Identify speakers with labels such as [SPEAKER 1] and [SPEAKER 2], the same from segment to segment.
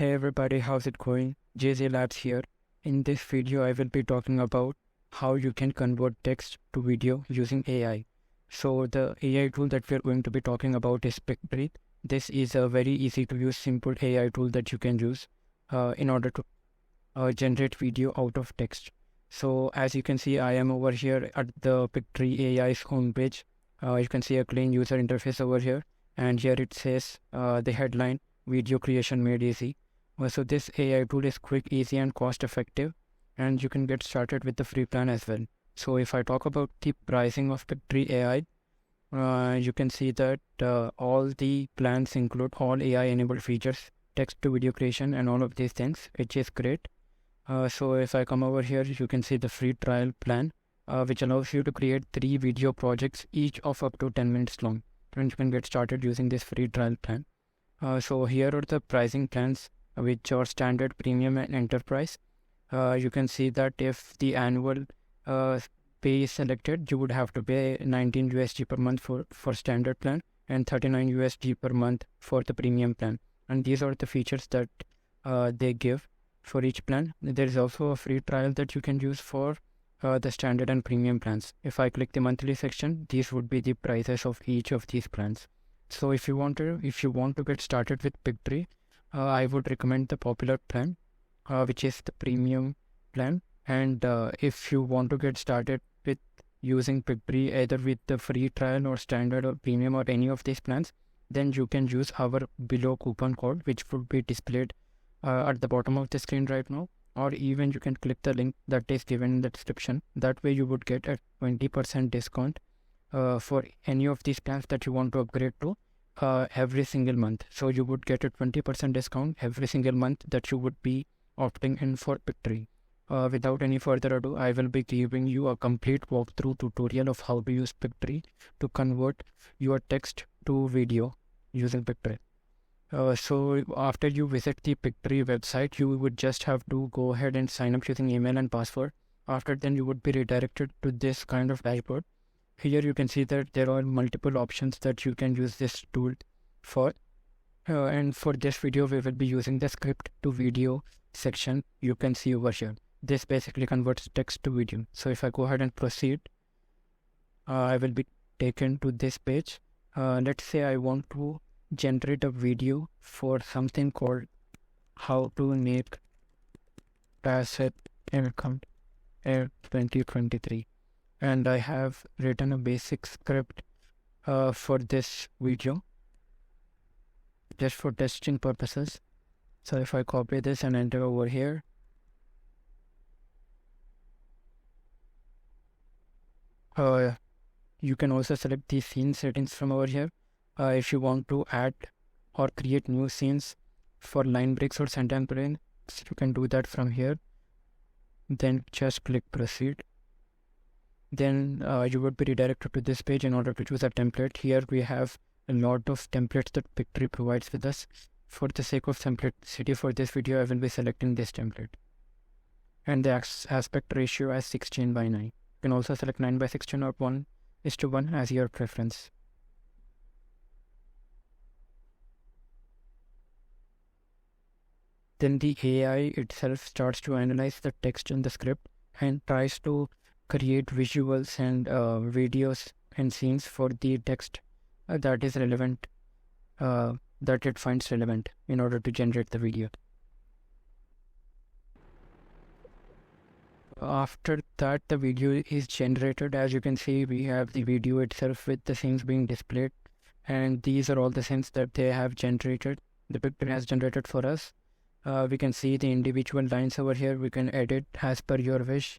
[SPEAKER 1] Hey everybody, how's it going? JZ Labs here. In this video, I will be talking about how you can convert text to video using AI. So the AI tool that we're going to be talking about is Pictory. This is a very easy to use simple AI tool that you can use in order to generate video out of text. So as you can see, I am over here at the Pictory AI's homepage. You can see a clean user interface over here, and here it says the headline, video creation made easy. So this AI tool is quick, easy and cost effective, and you can get started with the free plan as well. So if I talk about the pricing of Pictory AI, you can see that all the plans include all AI enabled features, text to video creation and all of these things, which is great. So if I come over here, you can see the free trial plan, which allows you to create 3 video projects, each of up to 10 minutes long, and you can get started using this free trial plan. So here are the pricing plans, which are standard, premium and enterprise. You can see that if the annual pay is selected, you would have to pay 19 USD per month for standard plan and 39 USD per month for the premium plan. And these are the features that they give for each plan. There is also a free trial that you can use for the standard and premium plans. If I click the monthly section, these would be the prices of each of these plans. So if you want to get started with Pictory, I would recommend the popular plan, which is the premium plan. And if you want to get started with using Pictory either with the free trial or standard or premium or any of these plans, then you can use our below coupon code, which would be displayed at the bottom of the screen right now, or even you can click the link that is given in the description. That way you would get a 20% discount for any of these plans that you want to upgrade to every single month. So you would get a 20% discount every single month that you would be opting in for Pictory. Without any further ado, I will be giving you a complete walkthrough tutorial of how to use Pictory to convert your text to video using Pictory. So after you visit the Pictory website, you would just have to go ahead and sign up using email and password. After then, you would be redirected to this kind of dashboard. Here you can see that there are multiple options that you can use this tool for. And for this video, we will be using the script to video section you can see over here. This basically converts text to video. So if I go ahead and proceed, I will be taken to this page. Let's say I want to generate a video for something called how to make passive income in 2023. And I have written a basic script for this video just for testing purposes. So if I copy this and enter over here, you can also select the scene settings from over here. If you want to add or create new scenes for line breaks or sentence breaks, you can do that from here. Then just click proceed. Then you would be redirected to this page in order to choose a template. Here we have a lot of templates that Pictory provides with us. For the sake of simplicity for this video, I will be selecting this template. And the aspect ratio as 16:9. You can also select 9:16 or 1:1 as your preference. Then the AI itself starts to analyze the text in the script and tries to create visuals and videos and scenes for the text that is relevant, that it finds relevant in order to generate the video. After that, the video is generated. As you can see, we have the video itself with the scenes being displayed, and these are all the scenes that they have generated. The Pictory has generated for us. We can see the individual lines over here. We can edit as per your wish.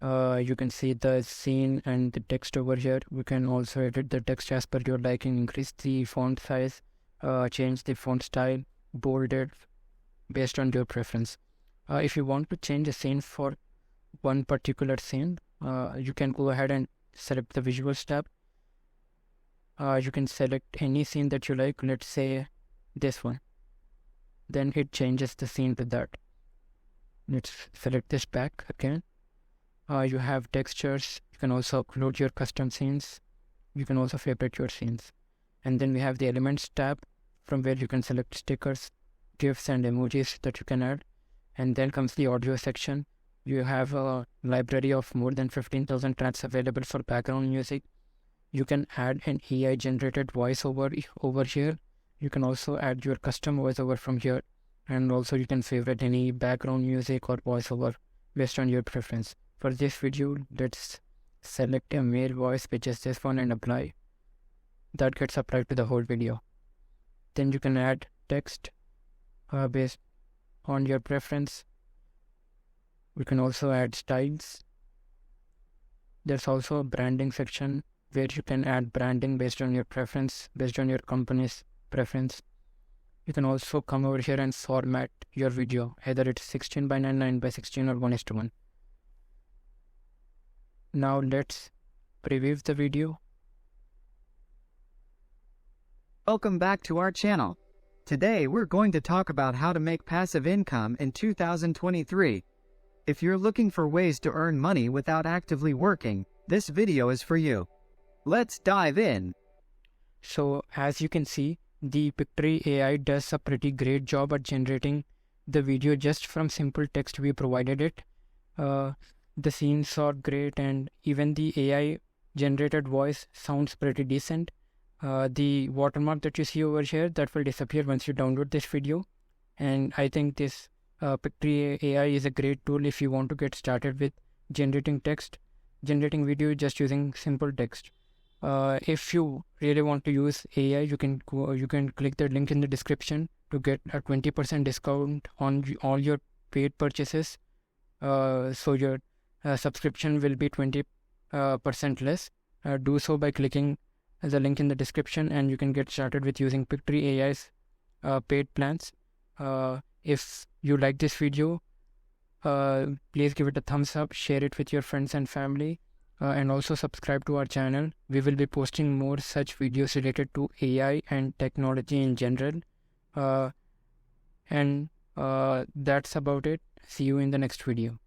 [SPEAKER 1] You can see the scene and the text over here. We can also edit the text as per your liking, increase the font size, change the font style, bold it based on your preference. If you want to change a scene for one particular scene, you can go ahead and select the visuals tab. You can select any scene that you like, let's say this one. Then it changes the scene to that. Let's select this back again. You have textures. You can also upload your custom scenes. You can also favorite your scenes. And then we have the elements tab, from where you can select stickers, GIFs and emojis that you can add. And then comes the audio section. You have a library of more than 15,000 tracks available for background music. You can add an AI generated voiceover over here. You can also add your custom voiceover from here. And also you can favorite any background music or voiceover based on your preference. For this video, let's select a male voice, which is this one, and apply. That gets applied to the whole video. Then you can add text based on your preference. We can also add styles. There's also a branding section where you can add branding based on your preference, based on your company's preference. You can also come over here and format your video, either it's 16:9, 9:16, or 1:1. Now let's preview the video.
[SPEAKER 2] Welcome back to our channel. Today we're going to talk about how to make passive income in 2023. If you're looking for ways to earn money without actively working, this video is for you. Let's dive in.
[SPEAKER 1] So as you can see, the Pictory AI does a pretty great job at generating the video just from simple text we provided it. The scenes are great, and even the AI generated voice sounds pretty decent. The watermark that you see over here, that will disappear once you download this video. And I think this Pictory AI is a great tool if you want to get started with generating video just using simple text. If you really want to use AI, you can click the link in the description to get a 20% discount on all your paid purchases. So your subscription will be 20% less. Do so by clicking the link in the description, and you can get started with using Pictory AI's paid plans. If you like this video, please give it a thumbs up, share it with your friends and family, and also subscribe to our channel. We will be posting more such videos related to AI and technology in general. And that's about it. See you in the next video.